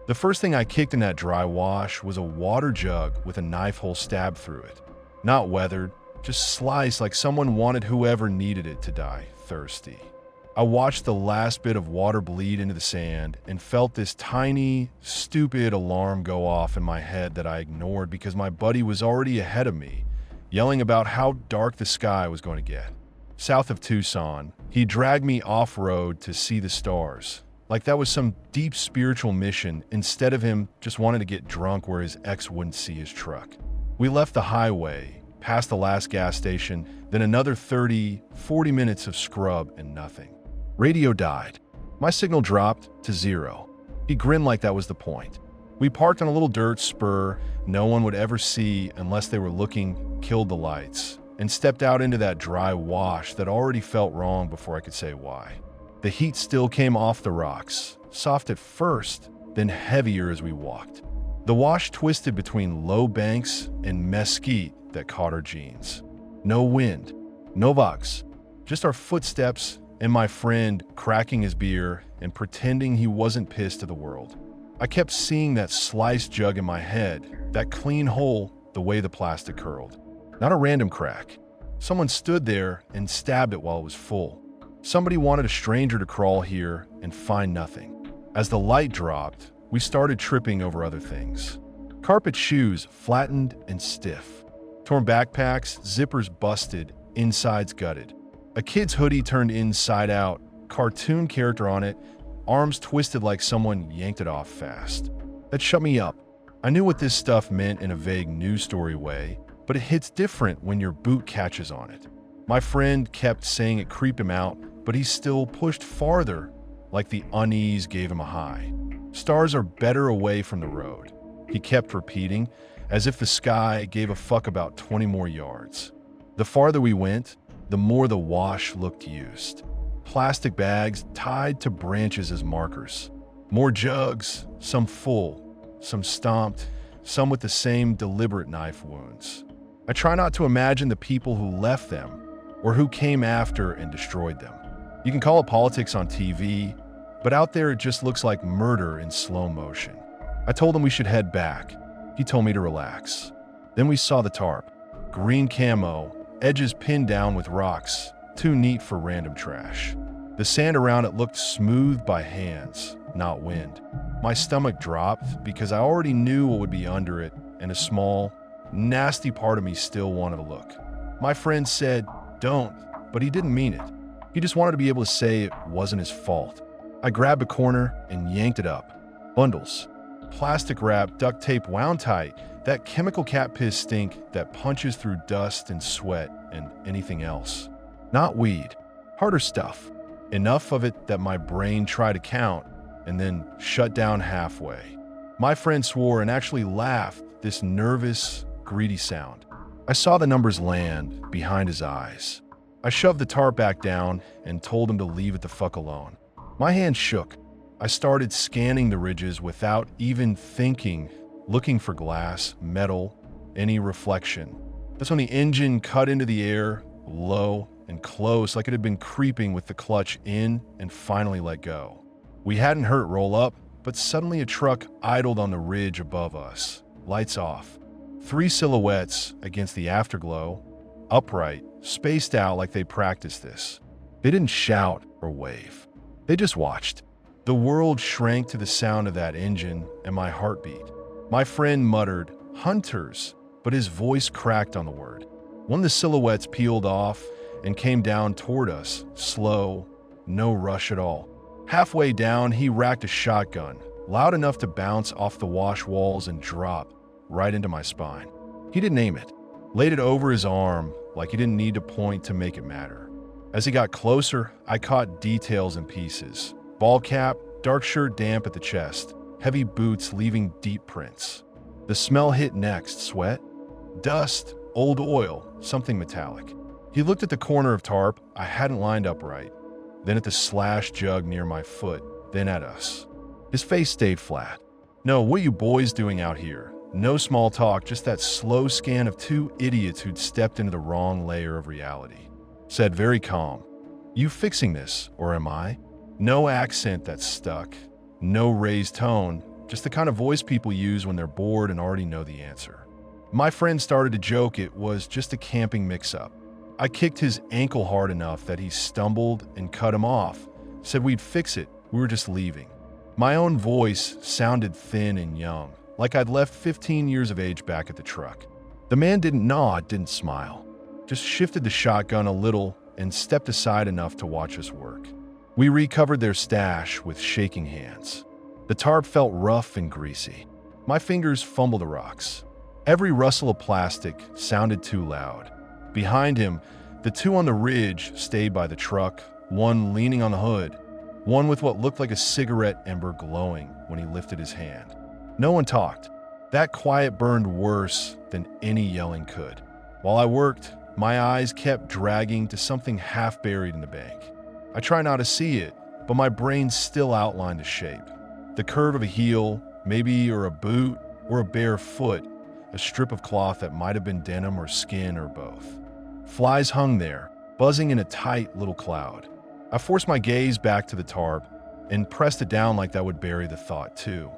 The first thing I kicked in that dry wash was a water jug with a knife hole stabbed through it. Not weathered, just sliced like someone wanted whoever needed it to die thirsty. I watched the last bit of water bleed into the sand and felt this tiny, stupid alarm go off in my head that I ignored because my buddy was already ahead of me, yelling about how dark the sky was going to get. South of Tucson, he dragged me off-road to see the stars, like that was some deep spiritual mission instead of him just wanting to get drunk where his ex wouldn't see his truck. We left the highway, past the last gas station, then another 30, 40 minutes of scrub and nothing. Radio died. My signal dropped to 0. He grinned like that was the point. We parked on a little dirt spur no one would ever see unless they were looking, killed the lights, and stepped out into that dry wash that already felt wrong before I could say why. The heat still came off the rocks, soft at first, then heavier as we walked. The wash twisted between low banks and mesquite that caught our jeans. No wind, no vox, just our footsteps and my friend cracking his beer and pretending he wasn't pissed at the world. I kept seeing that sliced jug in my head, that clean hole the way the plastic curled. Not a random crack. Someone stood there and stabbed it while it was full. Somebody wanted a stranger to crawl here and find nothing. As the light dropped, we started tripping over other things. Carpet shoes flattened and stiff. Torn backpacks, zippers busted, insides gutted. A kid's hoodie turned inside out, cartoon character on it, arms twisted like someone yanked it off fast. That shut me up. I knew what this stuff meant in a vague news story way, but it hits different when your boot catches on it. My friend kept saying it creeped him out, but he still pushed farther, like the unease gave him a high. Stars are better away from the road, he kept repeating, as if the sky gave a fuck about 20 more yards. The farther we went, the more the wash looked used. Plastic bags tied to branches as markers. More jugs, some full, some stomped, some with the same deliberate knife wounds. I try not to imagine the people who left them or who came after and destroyed them. You can call it politics on TV, but out there it just looks like murder in slow motion. I told him we should head back. He told me to relax. Then we saw the tarp. Green camo, edges pinned down with rocks, too neat for random trash. The sand around it looked smooth by hands, not wind. My stomach dropped because I already knew what would be under it, and a small, nasty part of me still wanted to look. My friend said, "Don't," but he didn't mean it. He just wanted to be able to say it wasn't his fault. I grabbed a corner and yanked it up. Bundles. Plastic wrap, duct tape wound tight, that chemical cat piss stink that punches through dust and sweat and anything else. Not weed. Harder stuff. Enough of it that my brain tried to count and then shut down halfway. My friend swore and actually laughed, this nervous, greedy sound. I saw the numbers land behind his eyes. I shoved the tarp back down and told him to leave it the fuck alone. My hand shook. I started scanning the ridges without even thinking, looking for glass, metal, any reflection. That's when the engine cut into the air, low and close, like it had been creeping with the clutch in and finally let go. We hadn't heard it roll up, but suddenly a truck idled on the ridge above us, lights off. 3 silhouettes against the afterglow, upright, spaced out like they practiced this. They didn't shout or wave. They just watched. The world shrank to the sound of that engine and my heartbeat. My friend muttered, "Hunters," but his voice cracked on the word. One of the silhouettes peeled off and came down toward us, slow, no rush at all. Halfway down, he racked a shotgun, loud enough to bounce off the wash walls and drop right into my spine. He didn't aim it, laid it over his arm like he didn't need to point to make it matter. As he got closer, I caught details and pieces. Ball cap, dark shirt damp at the chest, heavy boots leaving deep prints. The smell hit next, sweat, dust, old oil, something metallic. He looked at the corner of tarp I hadn't lined up right, then at the slashed jug near my foot, then at us. His face stayed flat. "No, what you boys doing out here?" No small talk, just that slow scan of 2 idiots who'd stepped into the wrong layer of reality. Said very calm, "You fixing this, or am I?" No accent that stuck, no raised tone, just the kind of voice people use when they're bored and already know the answer. My friend started to joke it was just a camping mix-up. I kicked his ankle hard enough that he stumbled and cut him off, said we'd fix it, we were just leaving. My own voice sounded thin and young, like I'd left 15 years of age back at the truck. The man didn't nod, didn't smile, just shifted the shotgun a little and stepped aside enough to watch us work. We recovered their stash with shaking hands. The tarp felt rough and greasy. My fingers fumbled the rocks. Every rustle of plastic sounded too loud. Behind him, the two on the ridge stayed by the truck, one leaning on the hood, one with what looked like a cigarette ember glowing when he lifted his hand. No one talked. That quiet burned worse than any yelling could. While I worked, my eyes kept dragging to something half buried in the bank. I try not to see it, but my brain still outlined a shape. The curve of a heel, maybe, or a boot, or a bare foot, a strip of cloth that might have been denim or skin or both. Flies hung there, buzzing in a tight little cloud. I forced my gaze back to the tarp and pressed it down like that would bury the thought too.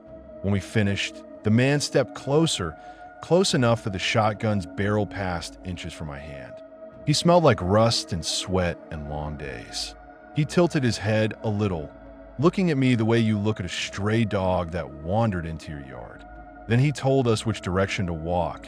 When we finished, the man stepped closer, close enough that the shotgun's barrel passed inches from my hand. He smelled like rust and sweat and long days. He tilted his head a little, looking at me the way you look at a stray dog that wandered into your yard. Then he told us which direction to walk,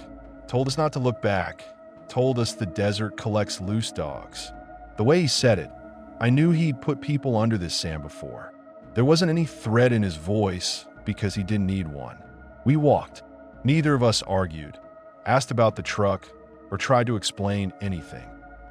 told us not to look back, told us the desert collects loose dogs. The way he said it, I knew he'd put people under this sand before. There wasn't any threat in his voice because he didn't need one. We walked. Neither of us argued, asked about the truck, or tried to explain anything.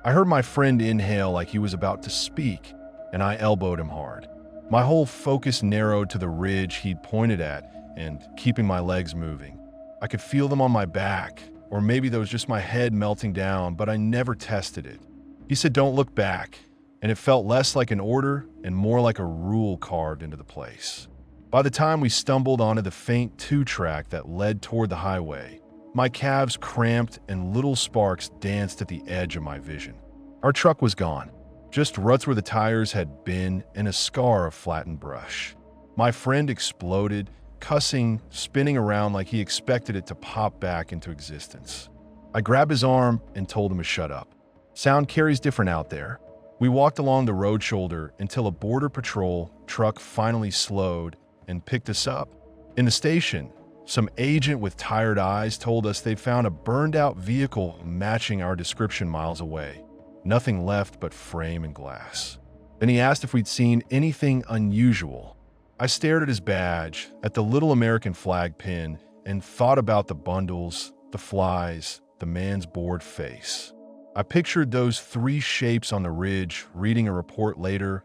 I heard my friend inhale like he was about to speak, and I elbowed him hard. My whole focus narrowed to the ridge he'd pointed at and keeping my legs moving. I could feel them on my back, or maybe that was just my head melting down, but I never tested it. He said, "Don't look back," and it felt less like an order and more like a rule carved into the place. By the time we stumbled onto the faint two-track that led toward the highway, my calves cramped and little sparks danced at the edge of my vision. Our truck was gone, just ruts where the tires had been and a scar of flattened brush. My friend exploded, cussing, spinning around like he expected it to pop back into existence. I grabbed his arm and told him to shut up. Sound carries different out there. We walked along the road shoulder until a border patrol truck finally slowed and picked us up. In the station, some agent with tired eyes told us they'd found a burned-out vehicle matching our description miles away. Nothing left but frame and glass. Then he asked if we'd seen anything unusual. I stared at his badge, at the little American flag pin, and thought about the bundles, the flies, the man's bored face. I pictured those three shapes on the ridge reading a report later,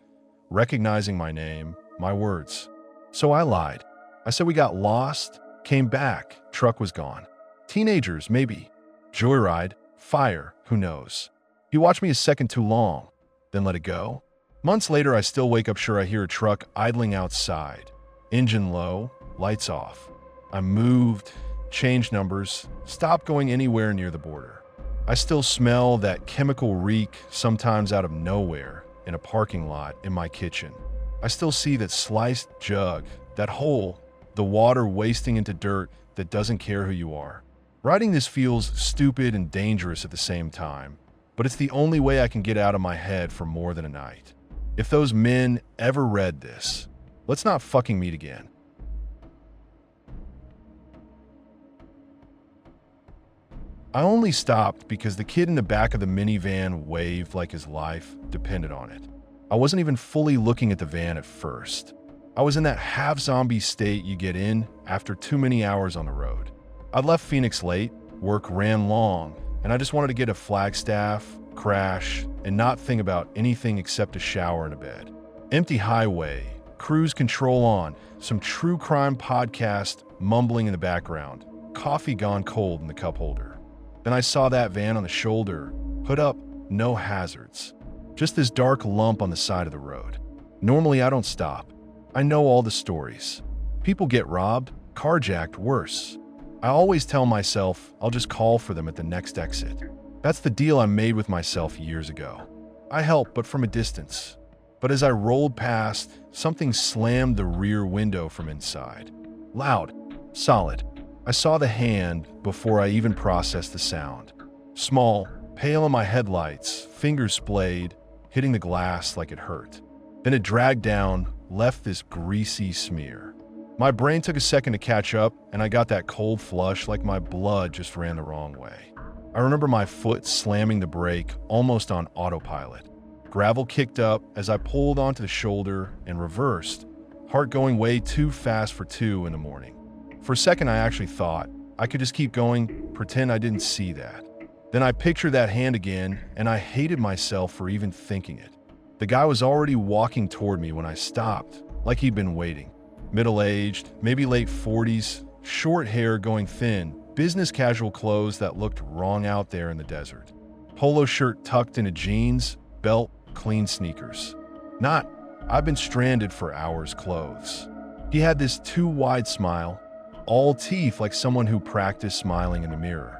recognizing my name, my words. So I lied. I said we got lost, came back, truck was gone. Teenagers, maybe. Joyride, fire, who knows. He watched me a second too long, then let it go. Months later, I still wake up sure I hear a truck idling outside. Engine low, lights off. I moved, changed numbers, stopped going anywhere near the border. I still smell that chemical reek sometimes out of nowhere in a parking lot in my kitchen. I still see that sliced jug, that hole, the water wasting into dirt that doesn't care who you are. Writing this feels stupid and dangerous at the same time, but it's the only way I can get out of my head for more than a night. If those men ever read this, let's not fucking meet again. I only stopped because the kid in the back of the minivan waved like his life depended on it. I wasn't even fully looking at the van at first. I was in that half-zombie state you get in after too many hours on the road. I'd left Phoenix late, work ran long, and I just wanted to get a Flagstaff, crash, and not think about anything except a shower and a bed. Empty highway, cruise control on, some true crime podcast mumbling in the background, coffee gone cold in the cup holder. Then I saw that van on the shoulder, hood up, no hazards. Just this dark lump on the side of the road. Normally I don't stop. I know all the stories. People get robbed, carjacked, worse. I always tell myself I'll just call for them at the next exit. That's the deal I made with myself years ago. I help, but from a distance. But as I rolled past, something slammed the rear window from inside. Loud. Solid. I saw the hand before I even processed the sound. Small, pale in my headlights, fingers splayed, hitting the glass like it hurt. Then it dragged down, left this greasy smear. My brain took a second to catch up, and I got that cold flush like my blood just ran the wrong way. I remember my foot slamming the brake almost on autopilot. Gravel kicked up as I pulled onto the shoulder and reversed, heart going way too fast for 2 in the morning. For a second, I actually thought I could just keep going, pretend I didn't see that. Then I pictured that hand again, and I hated myself for even thinking it. The guy was already walking toward me when I stopped, like he'd been waiting. Middle-aged, maybe late 40s, short hair going thin, business casual clothes that looked wrong out there in the desert. Polo shirt tucked into jeans, belt, clean sneakers. Not, I've been stranded for hours clothes. He had this too wide smile, all teeth like someone who practiced smiling in the mirror.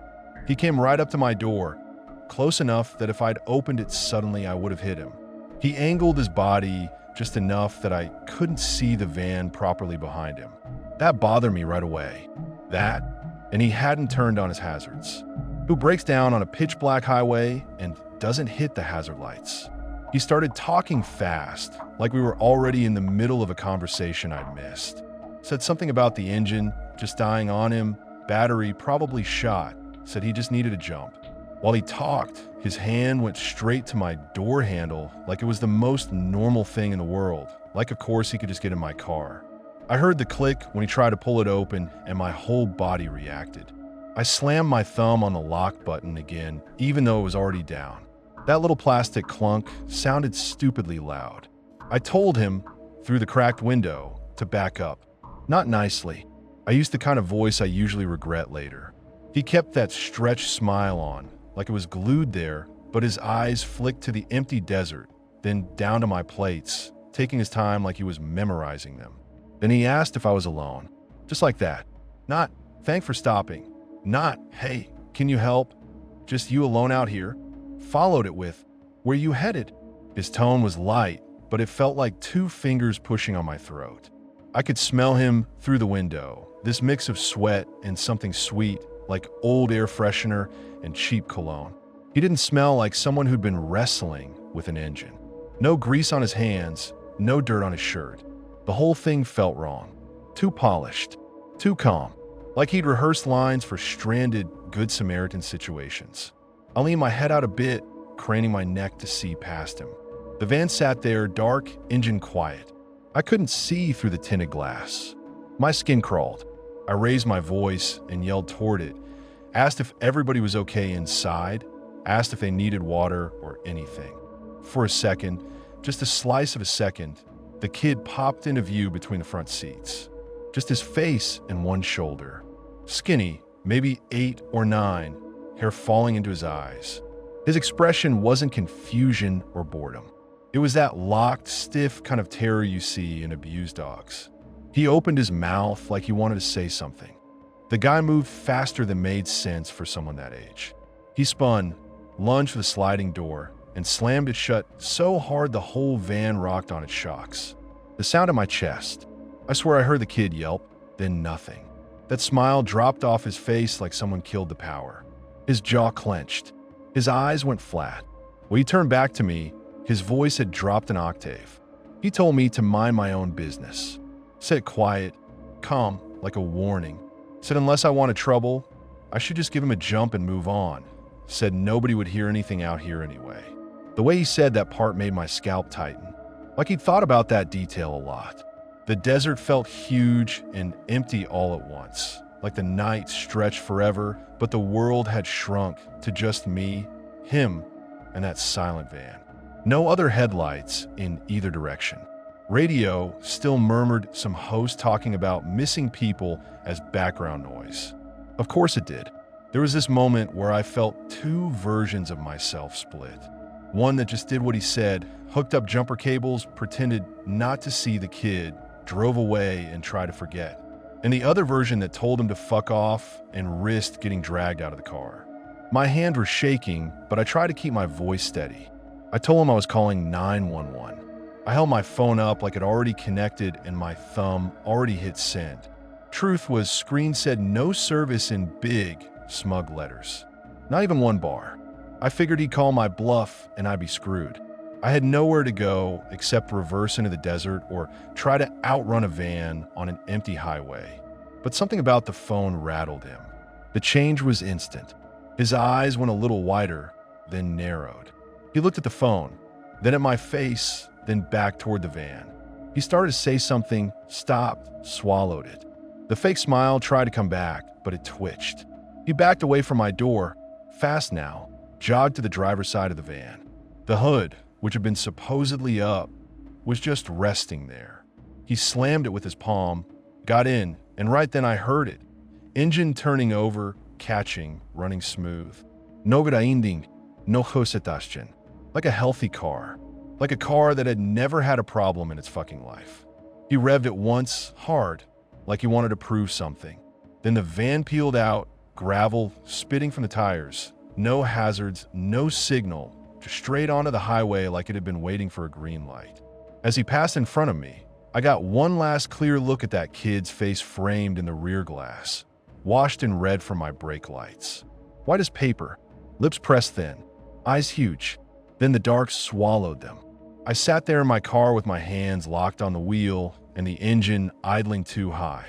He came right up to my door, close enough that if I'd opened it suddenly I would have hit him. He angled his body just enough that I couldn't see the van properly behind him. That bothered me right away. That, and he hadn't turned on his hazards. Who breaks down on a pitch-black highway and doesn't hit the hazard lights? He started talking fast, like we were already in the middle of a conversation I'd missed. Said something about the engine just dying on him, battery probably shot, said he just needed a jump. While he talked, his hand went straight to my door handle like it was the most normal thing in the world, like of course he could just get in my car. I heard the click when he tried to pull it open and my whole body reacted. I slammed my thumb on the lock button again, even though it was already down. That little plastic clunk sounded stupidly loud. I told him, through the cracked window, to back up. Not nicely. I used the kind of voice I usually regret later. He kept that stretched smile on, like it was glued there, but his eyes flicked to the empty desert, then down to my plates, taking his time like he was memorizing them. Then he asked if I was alone. Just like that. Not, thanks for stopping. Not, hey, can you help? Just you alone out here? Followed it with, where you headed? His tone was light, but it felt like 2 fingers pushing on my throat. I could smell him through the window, this mix of sweat and something sweet, like old air freshener and cheap cologne. He didn't smell like someone who'd been wrestling with an engine. No grease on his hands, no dirt on his shirt. The whole thing felt wrong. Too polished, too calm, like he'd rehearsed lines for stranded Good Samaritan situations. I leaned my head out a bit, craning my neck to see past him. The van sat there, dark, engine quiet. I couldn't see through the tinted glass. My skin crawled. I raised my voice and yelled toward it, asked if everybody was okay inside, asked if they needed water or anything. For a second, just a slice of a second, the kid popped into view between the front seats. Just his face and one shoulder. Skinny, maybe 8 or 9, hair falling into his eyes. His expression wasn't confusion or boredom. It was that locked, stiff kind of terror you see in abused dogs. He opened his mouth like he wanted to say something. The guy moved faster than made sense for someone that age. He spun, lunged for the sliding door, and slammed it shut so hard the whole van rocked on its shocks. The sound in my chest. I swear I heard the kid yelp, then nothing. That smile dropped off his face like someone killed the power. His jaw clenched. His eyes went flat. When he turned back to me, his voice had dropped an octave. He told me to mind my own business. Said quiet, calm, like a warning. Said unless I wanted trouble, I should just give him a jump and move on. Said nobody would hear anything out here anyway. The way he said that part made my scalp tighten. Like he'd thought about that detail a lot. The desert felt huge and empty all at once. Like the night stretched forever, but the world had shrunk to just me, him, and that silent van. No other headlights in either direction. Radio still murmured some host talking about missing people as background noise. Of course it did. There was this moment where I felt 2 versions of myself split. One that just did what he said, hooked up jumper cables, pretended not to see the kid, drove away and tried to forget. And the other version that told him to fuck off and risked getting dragged out of the car. My hands were shaking, but I tried to keep my voice steady. I told him I was calling 911. I held my phone up like it already connected and my thumb already hit send. Truth was screen said no service in big, smug letters. Not even one bar. I figured he'd call my bluff and I'd be screwed. I had nowhere to go except reverse into the desert or try to outrun a van on an empty highway. But something about the phone rattled him. The change was instant. His eyes went a little wider, then narrowed. He looked at the phone, then at my face, then back toward the van. He started to say something, stopped, swallowed it. The fake smile tried to come back, but it twitched. He backed away from my door, fast now, jogged to the driver's side of the van. The hood, which had been supposedly up, was just resting there. He slammed it with his palm, got in, and right then I heard it. Engine turning over, catching, running smooth. No grinding, no hosetaschen. Like a healthy car. Like a car that had never had a problem in its fucking life. He revved it once, hard, like he wanted to prove something. Then the van peeled out, gravel spitting from the tires. No hazards, no signal, just straight onto the highway like it had been waiting for a green light. As he passed in front of me, I got one last clear look at that kid's face framed in the rear glass, washed in red from my brake lights. White as paper, lips pressed thin, eyes huge. Then the dark swallowed them. I sat there in my car with my hands locked on the wheel and the engine idling too high.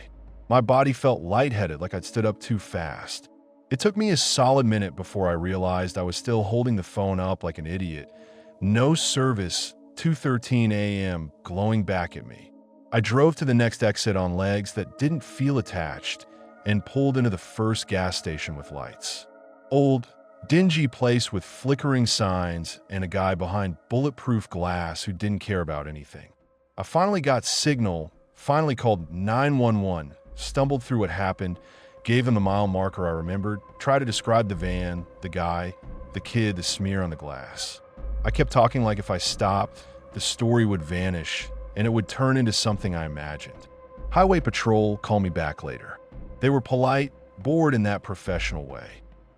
My body felt lightheaded, like I'd stood up too fast. It took me a solid minute before I realized I was still holding the phone up like an idiot. No service, 2:13 a.m., glowing back at me. I drove to the next exit on legs that didn't feel attached and pulled into the first gas station with lights. Old, dingy place with flickering signs and a guy behind bulletproof glass who didn't care about anything. I finally got signal, finally called 911, stumbled through what happened, gave him the mile marker I remembered, tried to describe the van, the guy, the kid, the smear on the glass. I kept talking like if I stopped, the story would vanish and it would turn into something I imagined. Highway Patrol called me back later. They were polite, bored in that professional way.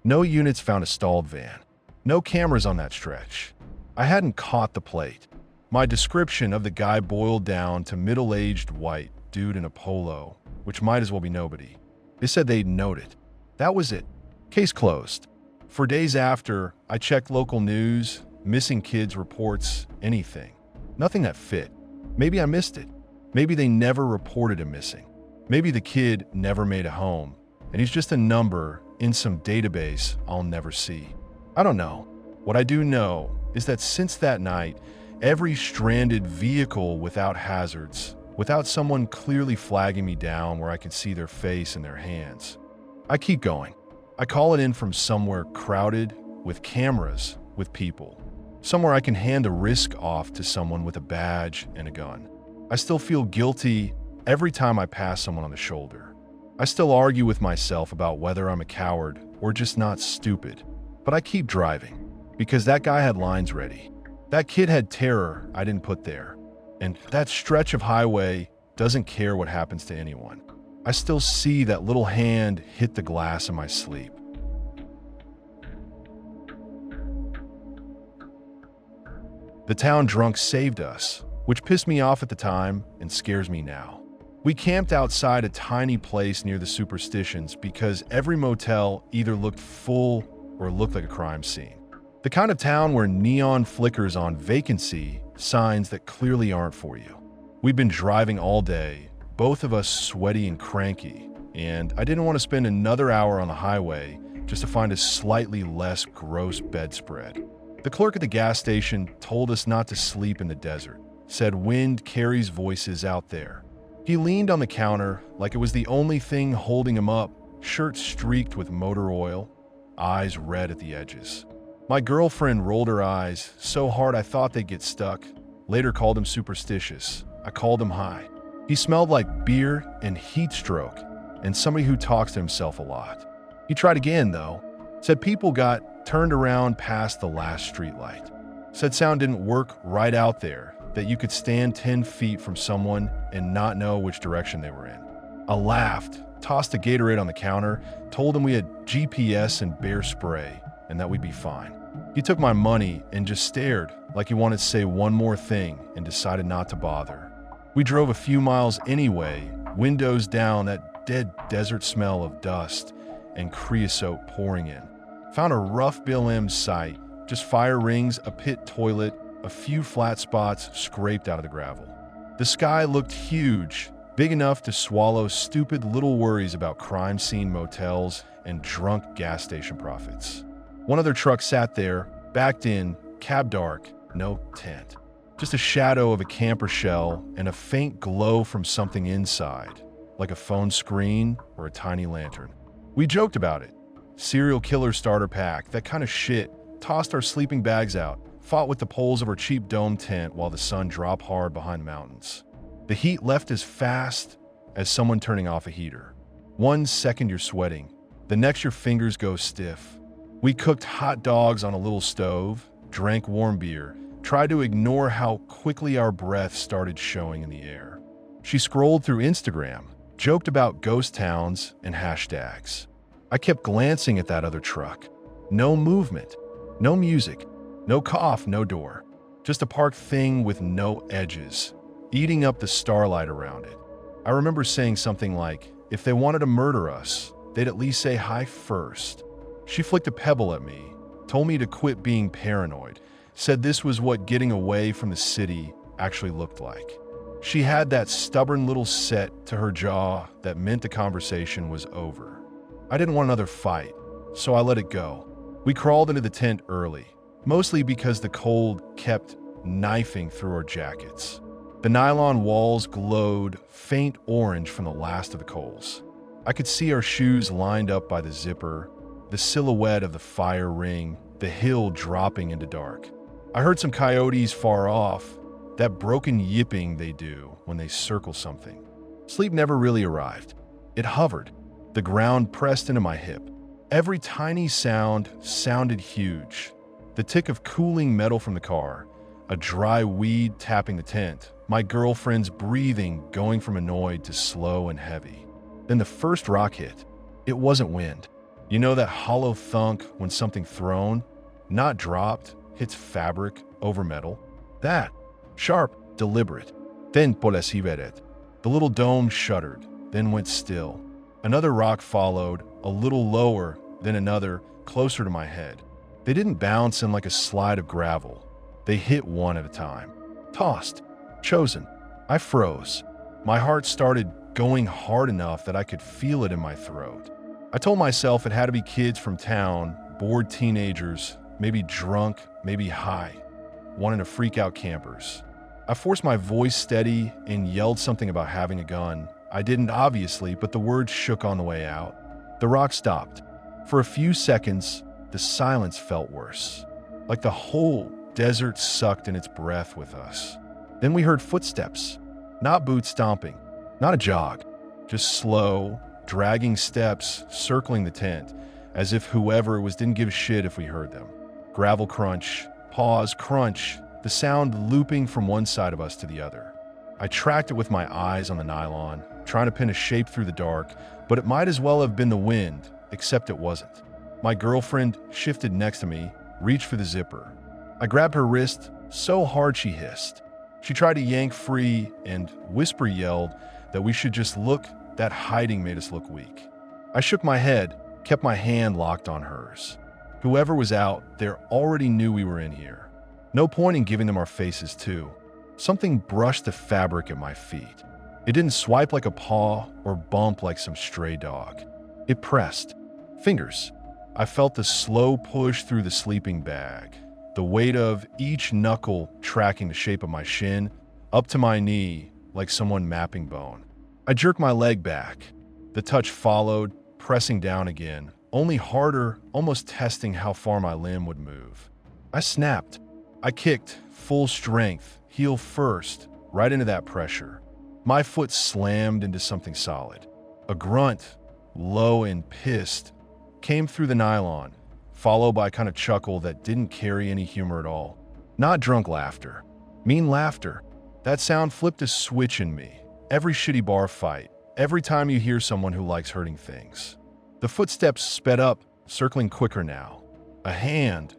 No units found a stalled van. No cameras on that stretch. I hadn't caught the plate. My description of the guy boiled down to middle-aged white dude in a polo, which might as well be nobody. They said they'd noted. That was it. Case closed. For days after, I checked local news, missing kids reports, anything. Nothing that fit. Maybe I missed it. Maybe they never reported him missing. Maybe the kid never made it home, and he's just a number in some database I'll never see. I don't know. What I do know is that since that night, every stranded vehicle without hazards, without someone clearly flagging me down where I can see their face and their hands, I keep going. I call it in from somewhere crowded, with cameras, with people. Somewhere I can hand the risk off to someone with a badge and a gun. I still feel guilty every time I pass someone on the shoulder. I still argue with myself about whether I'm a coward or just not stupid. But I keep driving, because that guy had lines ready. That kid had terror I didn't put there. And that stretch of highway doesn't care what happens to anyone. I still see that little hand hit the glass in my sleep. The town drunk saved us, which pissed me off at the time and scares me now. We camped outside a tiny place near the Superstitions because every motel either looked full or looked like a crime scene. The kind of town where neon flickers on vacancy, signs that clearly aren't for you. We'd been driving all day, both of us sweaty and cranky, and I didn't want to spend another hour on the highway just to find a slightly less gross bedspread. The clerk at the gas station told us not to sleep in the desert, said wind carries voices out there. He leaned on the counter like it was the only thing holding him up, shirt streaked with motor oil, eyes red at the edges. My girlfriend rolled her eyes so hard I thought they'd get stuck, later called him superstitious. I called him high. He smelled like beer and heat stroke, and somebody who talks to himself a lot. He tried again, though. Said people got turned around past the last streetlight. Said sound didn't work right out there, that you could stand 10 feet from someone and not know which direction they were in. I laughed, tossed a Gatorade on the counter, told him we had GPS and bear spray, and that we'd be fine. He took my money and just stared like he wanted to say one more thing and decided not to bother. We drove a few miles anyway, windows down, that dead desert smell of dust and creosote pouring in. Found a rough Bill M site, just fire rings, a pit toilet, a few flat spots scraped out of the gravel. The sky looked huge, big enough to swallow stupid little worries about crime scene motels and drunk gas station profits. One other truck sat there, backed in, cab dark, no tent. Just a shadow of a camper shell and a faint glow from something inside, like a phone screen or a tiny lantern. We joked about it. Serial killer starter pack, that kind of shit. Tossed our sleeping bags out, fought with the poles of our cheap dome tent while the sun dropped hard behind mountains. The heat left as fast as someone turning off a heater. 1 second you're sweating, the next your fingers go stiff. We cooked hot dogs on a little stove, drank warm beer, tried to ignore how quickly our breath started showing in the air. She scrolled through Instagram, joked about ghost towns and hashtags. I kept glancing at that other truck. No movement, no music, no cough, no door. Just a parked thing with no edges, eating up the starlight around it. I remember saying something like, if they wanted to murder us, they'd at least say hi first. She flicked a pebble at me, told me to quit being paranoid, said this was what getting away from the city actually looked like. She had that stubborn little set to her jaw that meant the conversation was over. I didn't want another fight, so I let it go. We crawled into the tent early, mostly because the cold kept knifing through our jackets. The nylon walls glowed faint orange from the last of the coals. I could see our shoes lined up by the zipper, the silhouette of the fire ring, the hill dropping into dark. I heard some coyotes far off, that broken yipping they do when they circle something. Sleep never really arrived. It hovered. The ground pressed into my hip. Every tiny sound sounded huge. The tick of cooling metal from the car, a dry weed tapping the tent, my girlfriend's breathing going from annoyed to slow and heavy. Then the first rock hit. It wasn't wind. You know that hollow thunk when something thrown, not dropped, hits fabric over metal? That. Sharp, deliberate. Then podés ver it. The little dome shuddered, then went still. Another rock followed, a little lower, then another, closer to my head. They didn't bounce in like a slide of gravel. They hit one at a time. Tossed. Chosen. I froze. My heart started going hard enough that I could feel it in my throat. I told myself it had to be kids from town, bored teenagers, maybe drunk, maybe high, wanting to freak out campers. I forced my voice steady and yelled something about having a gun. I didn't obviously, but the words shook on the way out. The rock stopped. For a few seconds, the silence felt worse, like the whole desert sucked in its breath with us. Then we heard footsteps, not boot stomping, not a jog, just slow, dragging steps circling the tent, as if whoever it was didn't give a shit if we heard them. Gravel crunch, pause, crunch, the sound looping from one side of us to the other. I tracked it with my eyes on the nylon, trying to pin a shape through the dark, but it might as well have been the wind, except it wasn't. My girlfriend shifted next to me, reached for the zipper. I grabbed her wrist so hard she hissed. She tried to yank free and whisper yelled that we should just look, that hiding made us look weak. I shook my head, kept my hand locked on hers. Whoever was out there already knew we were in here. No point in giving them our faces too. Something brushed the fabric at my feet. It didn't swipe like a paw or bump like some stray dog. It pressed. Fingers. I felt the slow push through the sleeping bag, the weight of each knuckle tracking the shape of my shin, up to my knee like someone mapping bone. I jerked my leg back. The touch followed, pressing down again, only harder, almost testing how far my limb would move. I snapped. I kicked, full strength, heel first, right into that pressure. My foot slammed into something solid. A grunt, low and pissed, came through the nylon, followed by a kind of chuckle that didn't carry any humor at all. Not drunk laughter. Mean laughter. That sound flipped a switch in me. Every shitty bar fight. Every time you hear someone who likes hurting things. The footsteps sped up, circling quicker now. A hand,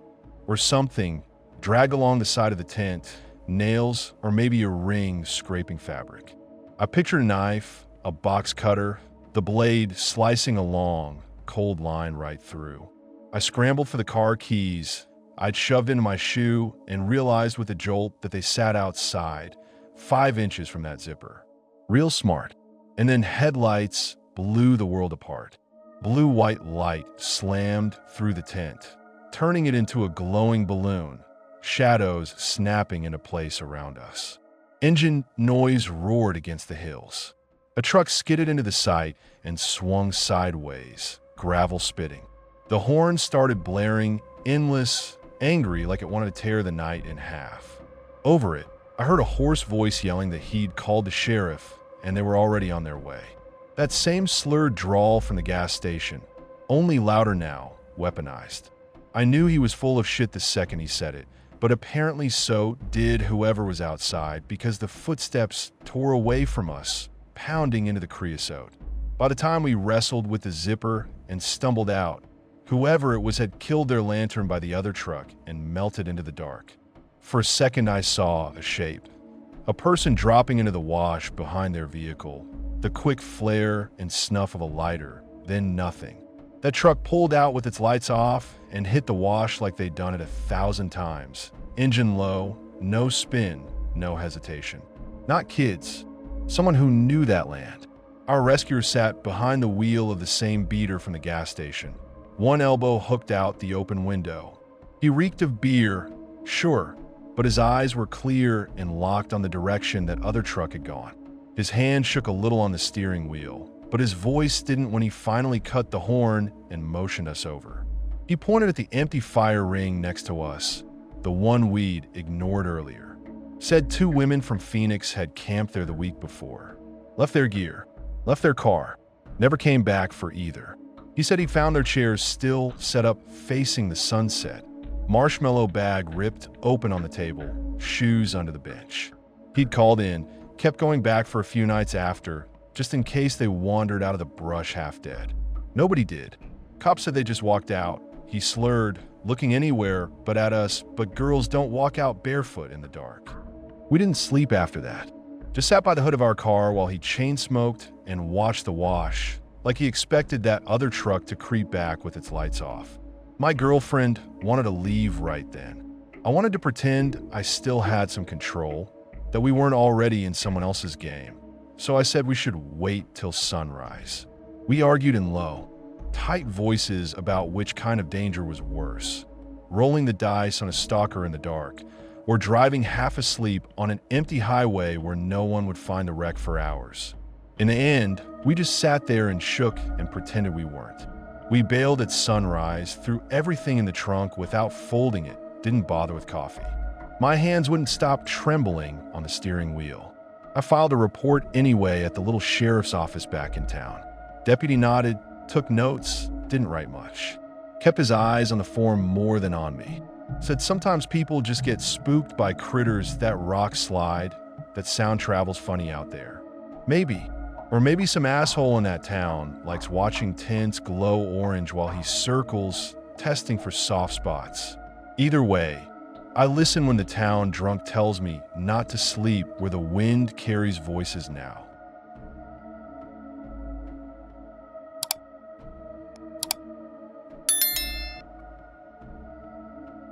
or something, dragged along the side of the tent, nails or maybe a ring scraping fabric. I pictured a knife, a box cutter, the blade slicing a long, cold line right through. I scrambled for the car keys I'd shoved into my shoe and realized with a jolt that they sat outside, 5 inches from that zipper. Real smart. And then headlights blew the world apart. Blue-white light slammed through the tent, turning it into a glowing balloon, shadows snapping into place around us. Engine noise roared against the hills. A truck skidded into the site and swung sideways, gravel spitting. The horn started blaring, endless, angry like it wanted to tear the night in half. Over it, I heard a hoarse voice yelling that he'd called the sheriff and they were already on their way. That same slurred drawl from the gas station, only louder now, weaponized. I knew he was full of shit the second he said it, but apparently so did whoever was outside because the footsteps tore away from us, pounding into the creosote. By the time we wrestled with the zipper and stumbled out, whoever it was had killed their lantern by the other truck and melted into the dark. For a second I saw a shape. A person dropping into the wash behind their vehicle. The quick flare and snuff of a lighter, then nothing. That truck pulled out with its lights off and hit the wash like they'd done it 1,000 times. Engine low, no spin, no hesitation. Not kids. Someone who knew that land. Our rescuer sat behind the wheel of the same beater from the gas station. One elbow hooked out the open window. He reeked of beer, sure, but his eyes were clear and locked on the direction that other truck had gone. His hand shook a little on the steering wheel, but his voice didn't when he finally cut the horn and motioned us over. He pointed at the empty fire ring next to us, the one we'd ignored earlier. Said 2 women from Phoenix had camped there the week before. Left their gear, left their car, never came back for either. He said he found their chairs still set up facing the sunset. Marshmallow bag ripped open on the table, shoes under the bench. He'd called in, kept going back for a few nights after, just in case they wandered out of the brush half dead. Nobody did. Cops said they just walked out. He slurred, looking anywhere but at us, but girls don't walk out barefoot in the dark. We didn't sleep after that. Just sat by the hood of our car while he chain-smoked and watched the wash, like he expected that other truck to creep back with its lights off. My girlfriend wanted to leave right then. I wanted to pretend I still had some control, that we weren't already in someone else's game. So I said we should wait till sunrise. We argued in low, tight voices about which kind of danger was worse. Rolling the dice on a stalker in the dark, or driving half asleep on an empty highway where no one would find the wreck for hours. In the end, we just sat there and shook and pretended we weren't. We bailed at sunrise, threw everything in the trunk without folding it, didn't bother with coffee. My hands wouldn't stop trembling on the steering wheel. I filed a report anyway at the little sheriff's office back in town. Deputy nodded, took notes, didn't write much. Kept his eyes on the form more than on me. Said sometimes people just get spooked by critters that rock slide, that sound travels funny out there. Maybe. Or maybe some asshole in that town likes watching tents glow orange while he circles, testing for soft spots. Either way, I listen when the town drunk tells me not to sleep where the wind carries voices now.